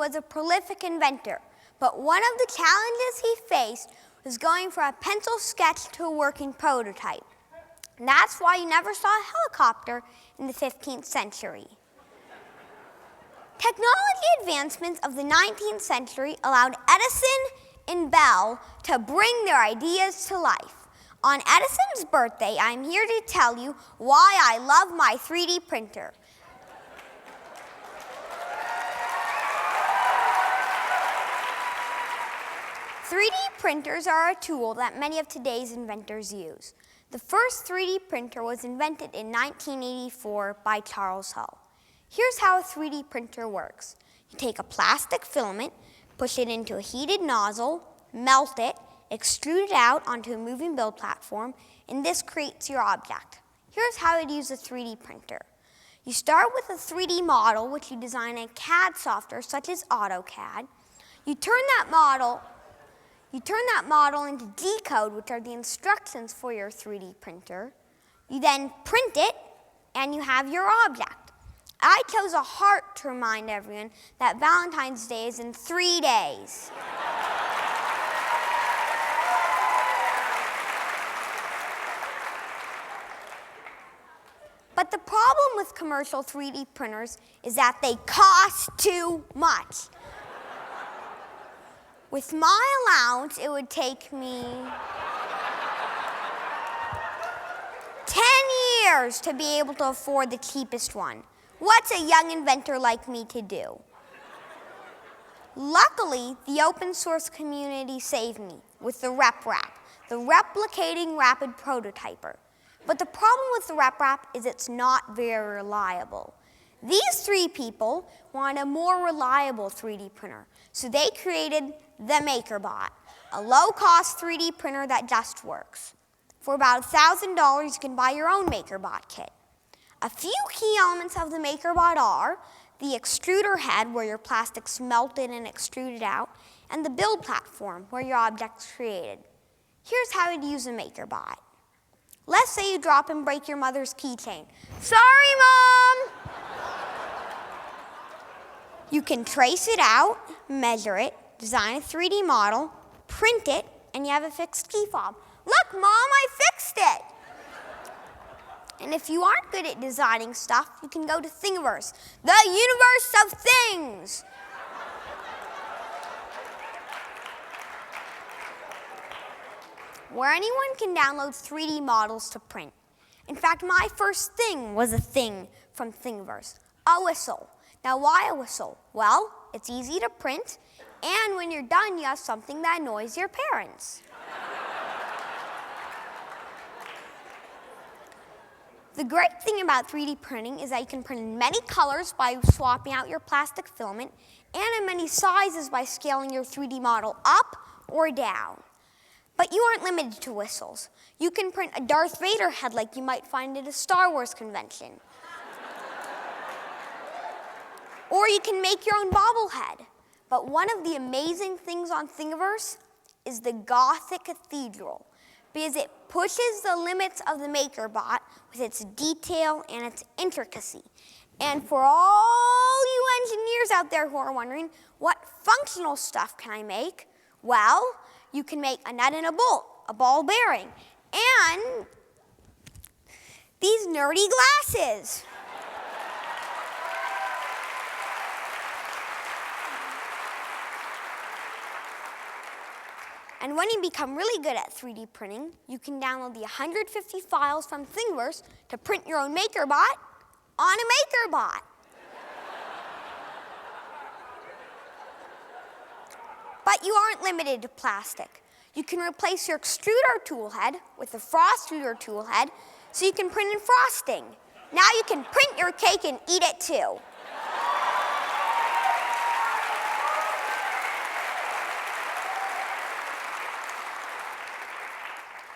was a prolific inventor, but one of the challenges he faced was going from a pencil sketch to a working prototype. And that's why you never saw a helicopter in the 15th century. Technology advancements of the 19th century allowed Edison and Bell to bring their ideas to life. On Edison's birthday, I'm here to tell you why I love my 3D printer. "3D printers are a tool that many of today's inventors use. The first 3D printer was invented in 1984 by Charles Hull. Here's how a 3D printer works. You take a plastic filament, push it into a heated nozzle, melt it, extrude it out onto a moving build platform, and this creates your object. Here's how to use a 3D printer. You start with a 3D model, which you design in CAD software such as AutoCAD. You turn that model into G-code, which are the instructions for your 3D printer. You then print it, and you have your object. I chose a heart to remind everyone that Valentine's Day is in 3 days. But the problem with commercial 3D printers is that they cost too much. With my allowance, it would take me 10 years to be able to afford the cheapest one. What's a young inventor like me to do? Luckily, the open source community saved me with the RepRap, the Replicating Rapid Prototyper. But the problem with the RepRap is it's not very reliable. These 3 people want a more reliable 3D printer, so they created the MakerBot, a low-cost 3D printer that just works. For about $1,000, you can buy your own MakerBot kit. A few key elements of the MakerBot are the extruder head, where your plastic's melted and extruded out, and the build platform, where your object's created. Here's how to use a MakerBot. Let's say you drop and break your mother's keychain. Sorry, Mom! You can trace it out, measure it, design a 3D model, print it, and you have a fixed key fob. Look, Mom, I fixed it! And if you aren't good at designing stuff, you can go to Thingiverse, the universe of things. Where anyone can download 3D models to print. In fact, my first thing was a thing from Thingiverse, a whistle. Now, why a whistle? Well, it's easy to print, and when you're done, you have something that annoys your parents. The great thing about 3D printing is that you can print in many colors by swapping out your plastic filament, and in many sizes by scaling your 3D model up or down. But you aren't limited to whistles. You can print a Darth Vader head like you might find at a Star Wars convention. Or you can make your own bobblehead. But one of the amazing things on Thingiverse is the Gothic Cathedral, because it pushes the limits of the MakerBot with its detail and its intricacy. And for all you engineers out there who are wondering, what functional stuff can I make? Well, you can make a nut and a bolt, a ball bearing, and these nerdy glasses. And when you become really good at 3D printing, you can download the 150 files from Thingiverse to print your own MakerBot on a MakerBot. But you aren't limited to plastic. You can replace your extruder tool head with a frostruder tool head so you can print in frosting. Now you can print your cake and eat it too.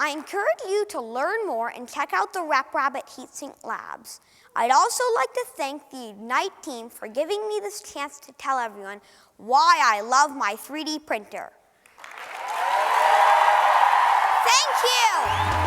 I encourage you to learn more and check out the RepRap at HeatSink Labs. I'd also like to thank the Ignite team for giving me this chance to tell everyone why I love my 3D printer. Thank you!